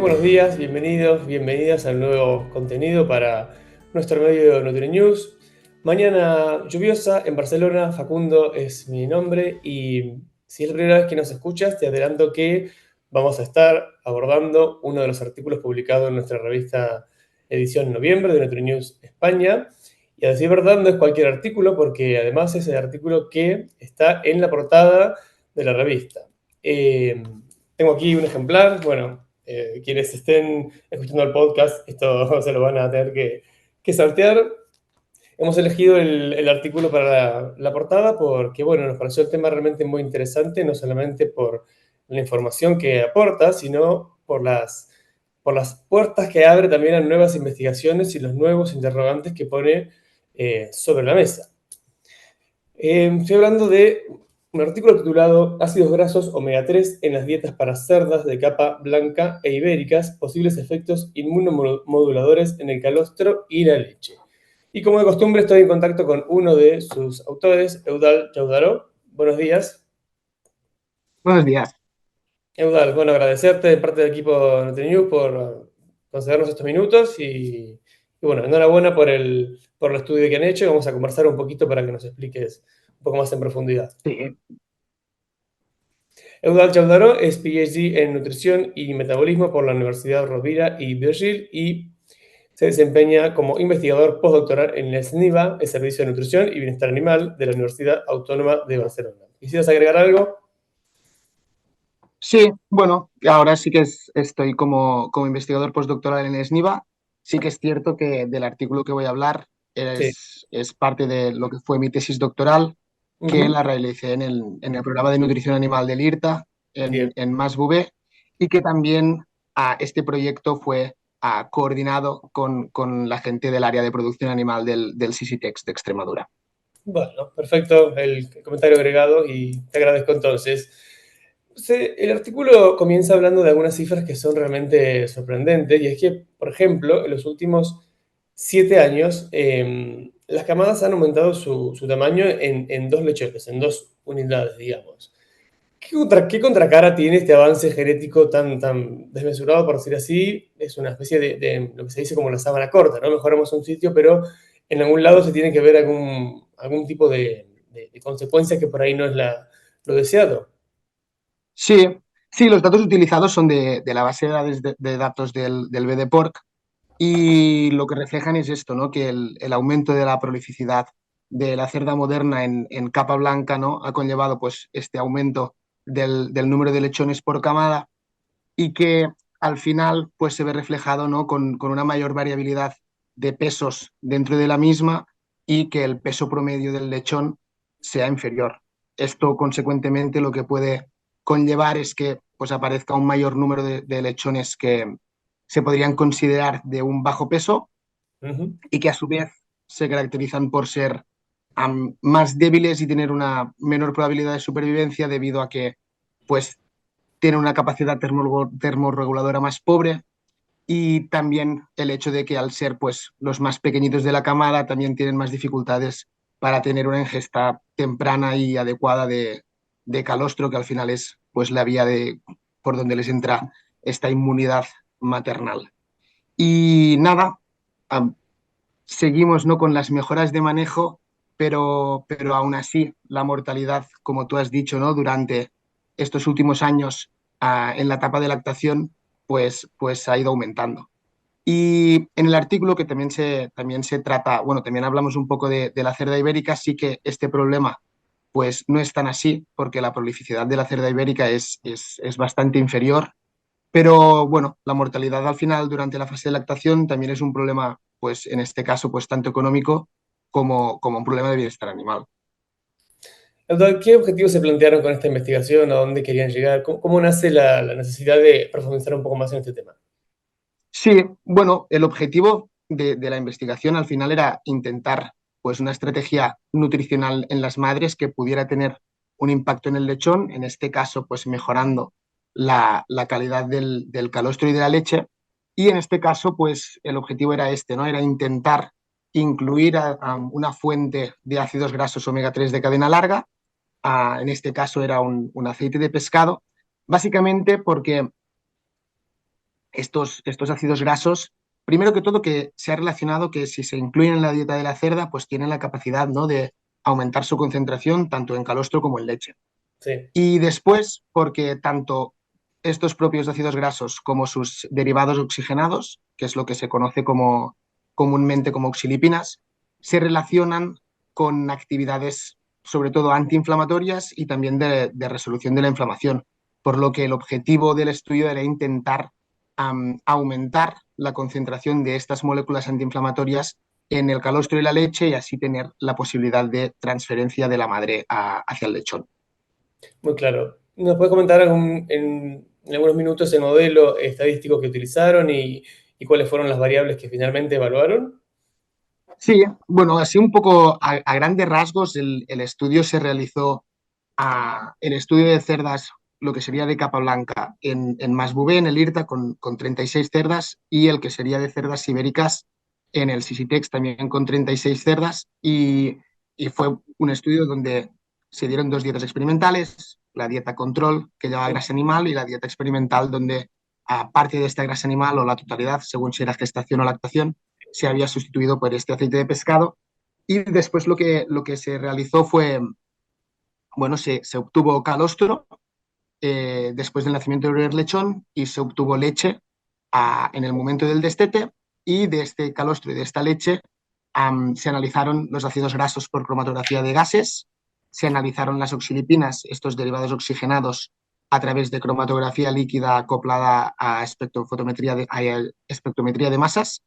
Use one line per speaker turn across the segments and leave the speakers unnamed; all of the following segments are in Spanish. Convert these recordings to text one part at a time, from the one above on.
buenos días, bienvenidos, bienvenidas al nuevo contenido para nuestro medio NutriNews. Mañana lluviosa en Barcelona, Facundo es mi nombre y si es la primera vez que nos escuchas, te adelanto que vamos a estar abordando uno de los artículos publicados en nuestra revista edición noviembre de NutriNews España. Y a decir verdad, no es cualquier artículo porque además es el artículo que está en la portada de la revista. Eh, Tengo aquí un ejemplar, bueno, quienes estén escuchando el podcast, esto se lo van a tener que saltear. Hemos elegido el artículo para la portada porque, bueno, nos pareció el tema realmente muy interesante, no solamente por la información que aporta, sino por las puertas que abre también a nuevas investigaciones y los nuevos interrogantes que pone sobre la mesa. Estoy hablando de un artículo titulado Ácidos grasos omega 3 en las dietas para cerdas de capa blanca e ibéricas, posibles efectos inmunomoduladores en el calostro y la leche. Y como de costumbre estoy en contacto con uno de sus autores, Eudal Chaudharo. Buenos días.
Buenos días.
Eudal, bueno, agradecerte de parte del equipo de NutriNews por concedernos estos minutos y bueno, enhorabuena por el estudio que han hecho y vamos a conversar un poquito para que nos expliques un poco más en profundidad.
Sí,
Eudal Chaudharo es PhD en nutrición y metabolismo por la Universidad Rovira y Virgil y se desempeña como investigador postdoctoral en el SNIVA, el Servicio de Nutrición y Bienestar Animal de la Universidad Autónoma de Barcelona. ¿Quisieras agregar algo?
sí, bueno, ahora sí que estoy como investigador postdoctoral en SNIVA. Sí que es cierto que del artículo que voy a hablar
Sí.
es parte de lo que fue mi tesis doctoral, que
Ujú.
la realicé en el programa de nutrición animal del IRTA,
Bien.
en MASBV, y que también este proyecto fue coordinado con la gente del área de producción animal del Sisitex de Extremadura.
Bueno, perfecto el comentario agregado y te agradezco entonces. El artículo comienza hablando de algunas cifras que son realmente sorprendentes y es que, por ejemplo, en los últimos 7 años, las camadas han aumentado su tamaño en dos lechones, en dos unidades, digamos. ¿Qué contracara tiene este avance genético tan desmesurado, por decir así? Es una especie de lo que se dice como la sábana corta, ¿no? Mejoramos un sitio, pero en algún lado se tiene que ver algún tipo de consecuencia que por ahí no es lo deseado.
Sí, sí, los datos utilizados son de la base de datos del BDPORC y lo que reflejan es esto, ¿no? Que el aumento de la prolificidad de la cerda moderna en capa blanca, ¿no? Ha conllevado pues este aumento del número de lechones por camada y que al final pues se ve reflejado, ¿no? Con una mayor variabilidad de pesos dentro de la misma y que el peso promedio del lechón sea inferior. Esto consecuentemente lo que puede conllevar es que pues aparezca un mayor número de lechones que se podrían considerar de un bajo peso
Ujú.
y que a su vez se caracterizan por ser más débiles y tener una menor probabilidad de supervivencia debido a que pues tienen una capacidad termorreguladora más pobre y también el hecho de que al ser pues los más pequeñitos de la camada también tienen más dificultades para tener una ingesta temprana y adecuada de calostro, que al final es pues la vía por donde les entra esta inmunidad maternal. Y nada, um, seguimos, ¿no? Con las mejoras de manejo, pero aún así la mortalidad, como tú has dicho, ¿no? Durante estos últimos años en la etapa de lactación, pues ha ido aumentando. Y en el artículo que también se trata, bueno, también hablamos un poco de la cerda ibérica, sí que este problema pues no es tan así, porque la prolificidad de la cerda ibérica es bastante inferior, pero bueno, la mortalidad al final durante la fase de lactación también es un problema, pues en este caso, pues tanto económico como un problema de bienestar animal.
Doctor, ¿qué objetivos se plantearon con esta investigación? ¿A dónde querían llegar? ¿Cómo nace la necesidad de profundizar un poco más en este tema?
Sí, bueno, el objetivo de la investigación al final era intentar pues una estrategia nutricional en las madres que pudiera tener un impacto en el lechón, en este caso pues mejorando la calidad del calostro y de la leche. Y en este caso pues el objetivo era este, ¿no? Era intentar incluir a una fuente de ácidos grasos omega 3 de cadena larga, en este caso era un aceite de pescado, básicamente porque estos ácidos grasos, primero que todo que se ha relacionado que si se incluyen en la dieta de la cerda, pues tienen la capacidad, ¿no?, de aumentar su concentración tanto en calostro como en leche.
Sí,
Y después, porque tanto estos propios ácidos grasos como sus derivados oxigenados, que es lo que se conoce comúnmente como oxilipinas, se relacionan con actividades sobre todo antiinflamatorias y también de resolución de la inflamación, por lo que el objetivo del estudio era intentar aumentar la concentración de estas moléculas antiinflamatorias en el calostro y la leche y así tener la posibilidad de transferencia de la madre hacia el lechón.
muy claro. ¿Nos puedes comentar en algunos minutos el modelo estadístico que utilizaron y cuáles fueron las variables que finalmente evaluaron?
Sí, bueno, así un poco a grandes rasgos el estudio se realizó el estudio de cerdas, lo que sería de capa blanca, en Masbubé, en el IRTA, con 36 cerdas, y el que sería de cerdas ibéricas en el Sisitex también con 36 cerdas, y fue un estudio donde se dieron dos dietas experimentales, la dieta control, que llevaba
Sí.
grasa animal, y la dieta experimental, donde aparte de esta grasa animal o la totalidad, según si era gestación o lactación, se había sustituido por este aceite de pescado. Y después lo que se realizó fue, bueno, se obtuvo calostro después del nacimiento del primer lechón y se obtuvo leche en el momento del destete y de este calostro y de esta leche se analizaron los ácidos grasos por cromatografía de gases, se analizaron las oxilipinas, estos derivados oxigenados, a través de cromatografía líquida acoplada a espectrometría de masas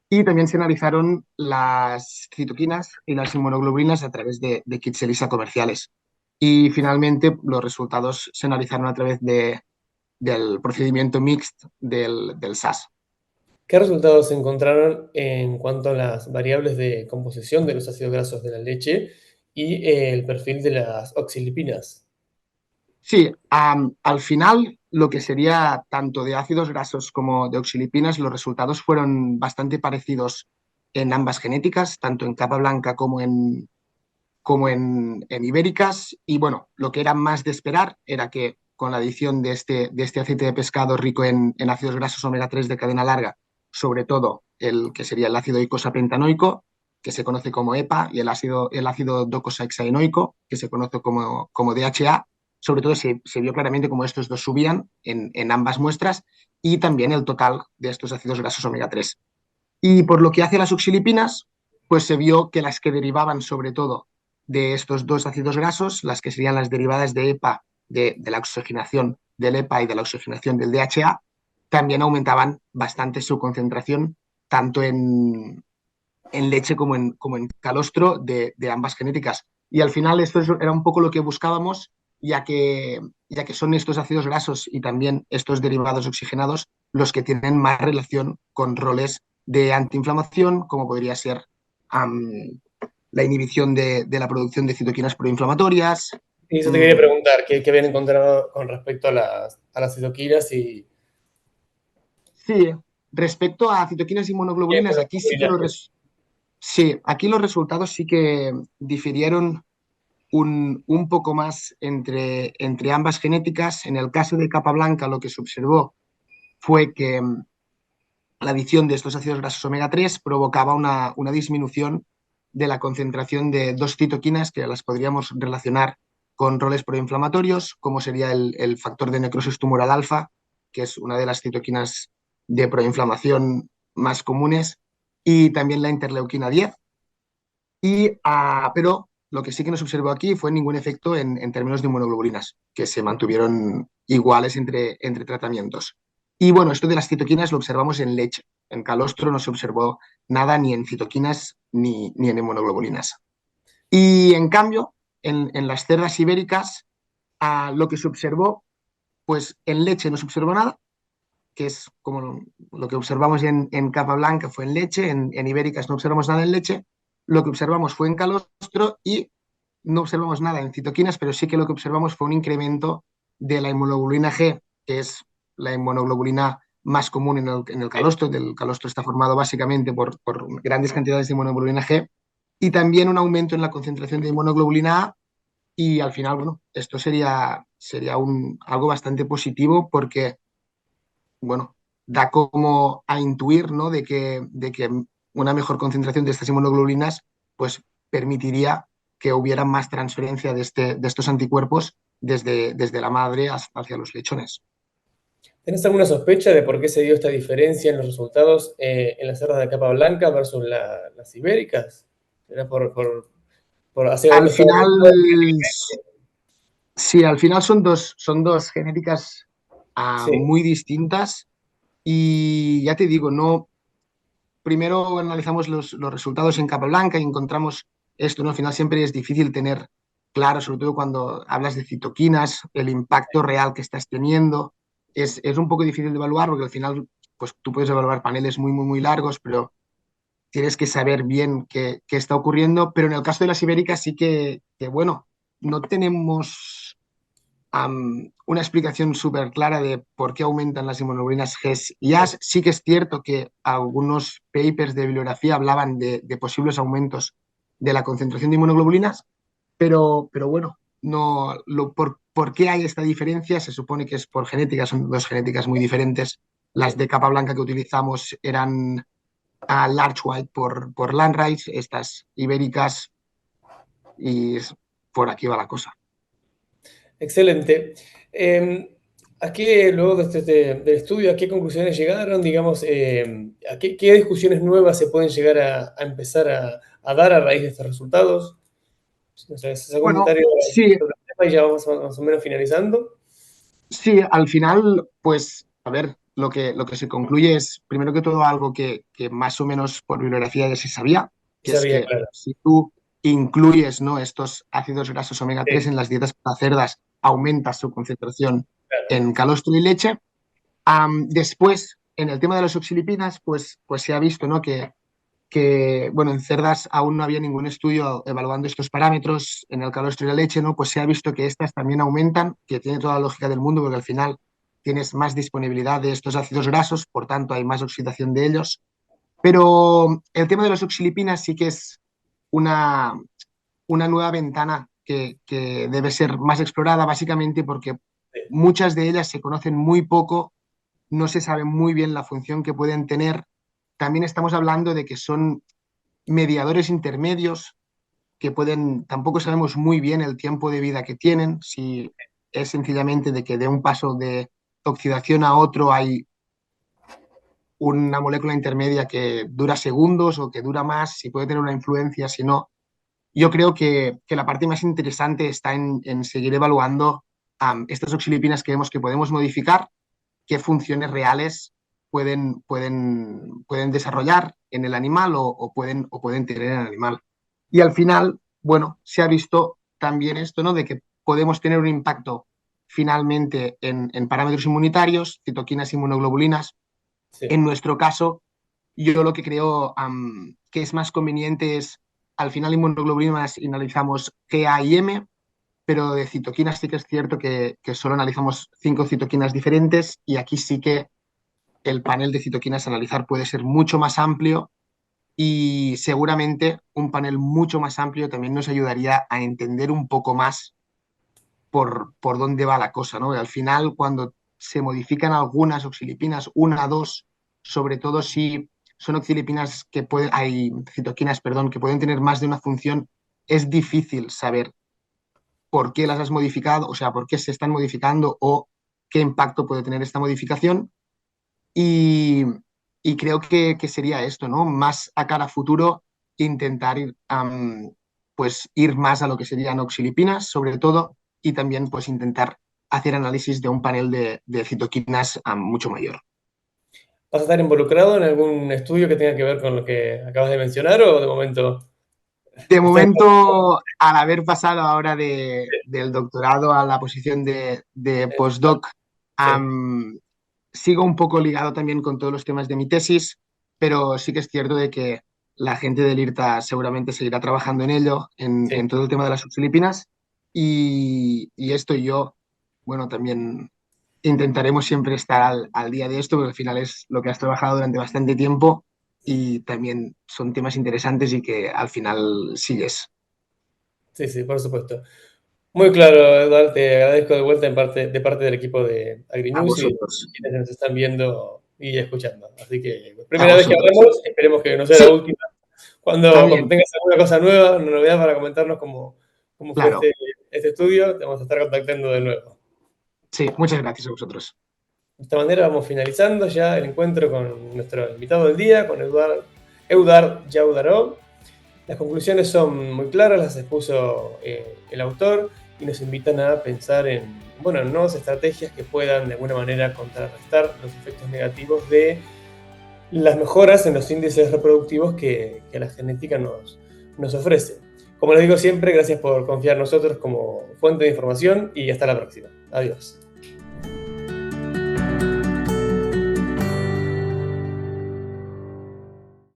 y también se analizaron las citoquinas y las inmunoglobulinas a través de kits ELISA comerciales. Y finalmente los resultados se analizaron a través del procedimiento mixto del SAS.
¿Qué resultados se encontraron en cuanto a las variables de composición de los ácidos grasos de la leche y el perfil de las oxilipinas?
Sí, al final lo que sería tanto de ácidos grasos como de oxilipinas, los resultados fueron bastante parecidos en ambas genéticas, tanto en capa blanca como en ibéricas. Y bueno, lo que era más de esperar era que con la adición de este aceite de pescado rico en ácidos grasos omega 3 de cadena larga, sobre todo el que sería el ácido eicosapentanoico, que se conoce como EPA, y el ácido docosahexaenoico, que se conoce como DHA, sobre todo se vio claramente como estos dos subían en ambas muestras, y también el total de estos ácidos grasos omega 3. Y por lo que hace a las oxilipinas, pues se vio que las que derivaban sobre todo de estos dos ácidos grasos, las que serían las derivadas de EPA, de la oxigenación del EPA y de la oxigenación del DHA, también aumentaban bastante su concentración, tanto en leche como en calostro de ambas genéticas. Y al final esto era un poco lo que buscábamos, ya que son estos ácidos grasos y también estos derivados oxigenados los que tienen más relación con roles de antiinflamación, como podría ser la inhibición de la producción de citoquinas proinflamatorias.
Y eso te quería
Mm,
preguntar, ¿qué habían encontrado con respecto a las citoquinas y
sí, respecto a citoquinas y monoglobulinas, aquí sí que
monoglobulinas?
sí, aquí los resultados sí que difirieron un poco más entre ambas genéticas. En el caso de capa blanca, lo que se observó fue que la adición de estos ácidos grasos omega 3 provocaba una disminución de la concentración de dos citoquinas que las podríamos relacionar con roles proinflamatorios, como sería el factor de necrosis tumoral alfa, que es una de las citoquinas de proinflamación más comunes, y también la interleuquina 10. Pero lo que sí que nos observó aquí fue ningún efecto en términos de inmunoglobulinas, que se mantuvieron iguales entre tratamientos. Y bueno, esto de las citoquinas lo observamos en leche. En calostro no se observó nada ni en citoquinas ni en inmunoglobulinas. Y en cambio, en las cerdas ibéricas, lo que se observó, pues en leche no se observó nada, que es como lo que observamos en capa blanca fue en leche, en ibéricas no observamos nada en leche, lo que observamos fue en calostro y no observamos nada en citoquinas, pero sí que lo que observamos fue un incremento de la inmunoglobulina G, que es la inmunoglobulina más común en el calostro. El calostro está formado básicamente por grandes cantidades de inmunoglobulina G y también un aumento en la concentración de inmunoglobulina A. Y al final, bueno, esto sería algo bastante positivo porque, bueno, da como a intuir, ¿no? De que una mejor concentración de estas inmunoglobulinas pues permitiría que hubiera más transferencia de estos anticuerpos desde la madre hacia los lechones.
¿Tenés alguna sospecha de por qué se dio esta diferencia en los resultados en las cerdas de capa blanca versus las ibéricas? ¿Era por hacia
Al
dónde estaba
final,
orientado el
sí, al final son dos genéticas
Sí,
muy distintas y ya te digo, no, primero analizamos los resultados en capa blanca y encontramos esto, ¿no? Al final siempre es difícil tener claro, sobre todo cuando hablas de citoquinas, el impacto real que estás teniendo. Es un poco difícil de evaluar porque al final pues, tú puedes evaluar paneles muy, muy, muy largos, pero tienes que saber bien qué está ocurriendo. Pero en el caso de las ibéricas sí bueno, no tenemos una explicación súper clara de por qué aumentan las inmunoglobulinas G y A. Sí que es cierto que algunos papers de bibliografía hablaban de posibles aumentos de la concentración de inmunoglobulinas, pero bueno, no, por qué hay esta diferencia? Se supone que es por genética, son dos genéticas muy diferentes. Las
sí.
de capa blanca que utilizamos eran a Large White por Landrace, estas ibéricas, y por aquí va la cosa.
Excelente. Luego de del estudio, ¿a qué conclusiones llegaron? Digamos, qué discusiones nuevas se pueden llegar a empezar a dar a raíz de estos resultados? No sé, ¿haces algún
Bueno,
comentario
sí,
sobre el tema y ya vamos más o menos finalizando?
sí, al final, pues, a ver, lo que se concluye es, primero que todo, algo que más o menos por bibliografía ya se sabía,
Y
que es
sabía,
que
claro.
si tú incluyes, ¿no? estos ácidos grasos omega
Sí,
3 en las dietas para cerdas, aumentas su concentración
claro.
en calostro y leche. Después, en el tema de las oxilipinas, pues se ha visto, ¿no? Que, bueno, en cerdas aún no había ningún estudio evaluando estos parámetros, en el calostro y la leche, ¿no? Pues se ha visto que estas también aumentan, que tiene toda la lógica del mundo, porque al final tienes más disponibilidad de estos ácidos grasos, por tanto hay más oxidación de ellos. Pero el tema de las oxilipinas sí que es una, una nueva ventana que debe ser más explorada, básicamente porque
Sí,
muchas de ellas se conocen muy poco, no se sabe muy bien la función que pueden tener. También estamos hablando de que son mediadores intermedios que pueden, tampoco sabemos muy bien el tiempo de vida que tienen, si es sencillamente de que de un paso de oxidación a otro hay una molécula intermedia que dura segundos o que dura más, si puede tener una influencia, si no. Yo creo que la parte más interesante está en seguir evaluando estas oxilipinas que vemos que podemos modificar, qué funciones reales pueden desarrollar en el animal o pueden tener en el animal. Y al final, bueno, se ha visto también esto, ¿no? De que podemos tener un impacto finalmente en parámetros inmunitarios, citoquinas, inmunoglobulinas.
sí.
En nuestro caso, yo lo que creo que es más conveniente es, al final, inmunoglobulinas analizamos GA y M, pero de citoquinas sí que es cierto que solo analizamos 5 citoquinas diferentes y aquí sí que el panel de citoquinas a analizar puede ser mucho más amplio y seguramente un panel mucho más amplio también nos ayudaría a entender un poco más por dónde va la cosa, ¿no? Y al final, cuando se modifican algunas oxilipinas, una, dos, sobre todo si son oxilipinas que pueden, hay citoquinas, perdón, que pueden tener más de una función, es difícil saber por qué las has modificado, o sea, por qué se están modificando o qué impacto puede tener esta modificación. Y, y creo que sería esto, ¿no? Más a cara a futuro, intentar pues ir más a lo que serían oxilipinas, sobre todo, y también pues intentar hacer análisis de un panel de citoquinas mucho mayor.
¿Vas a estar involucrado en algún estudio que tenga que ver con lo que acabas de mencionar o de momento
De
estás en...
momento, al haber pasado ahora del doctorado a la posición de postdoc,
Sí,
sigo un poco ligado también con todos los temas de mi tesis, pero sí que es cierto de que la gente del IRTA seguramente seguirá trabajando en ello,
sí,
en todo el tema de las subfilipinas, y esto y yo, bueno, también intentaremos siempre estar al día de esto, porque al final es lo que has trabajado durante bastante tiempo y también son temas interesantes y que al final sigues.
sí, sí, por supuesto. Muy claro, Eduardo, te agradezco de vuelta de parte del equipo de
A
AgriNews y
vosotros.
quienes nos están viendo y escuchando. Así que,
A
primera vez que
vosotros.
hablamos, esperemos que no sea la
Sí,
última. Cuando
también,
tengas alguna cosa nueva, una novedad para comentarnos cómo fue
claro.
este estudio, te vamos a estar contactando de nuevo.
Sí, muchas gracias a vosotros.
De esta manera vamos finalizando ya el encuentro con nuestro invitado del día, con Eudard Jaudaró. Las conclusiones son muy claras, las expuso el autor y nos invitan a pensar en nuevas estrategias que puedan de alguna manera contrarrestar los efectos negativos de las mejoras en los índices reproductivos que la genética nos ofrece. Como les digo siempre, gracias por confiar en nosotros como fuente de información y hasta la próxima. Adiós.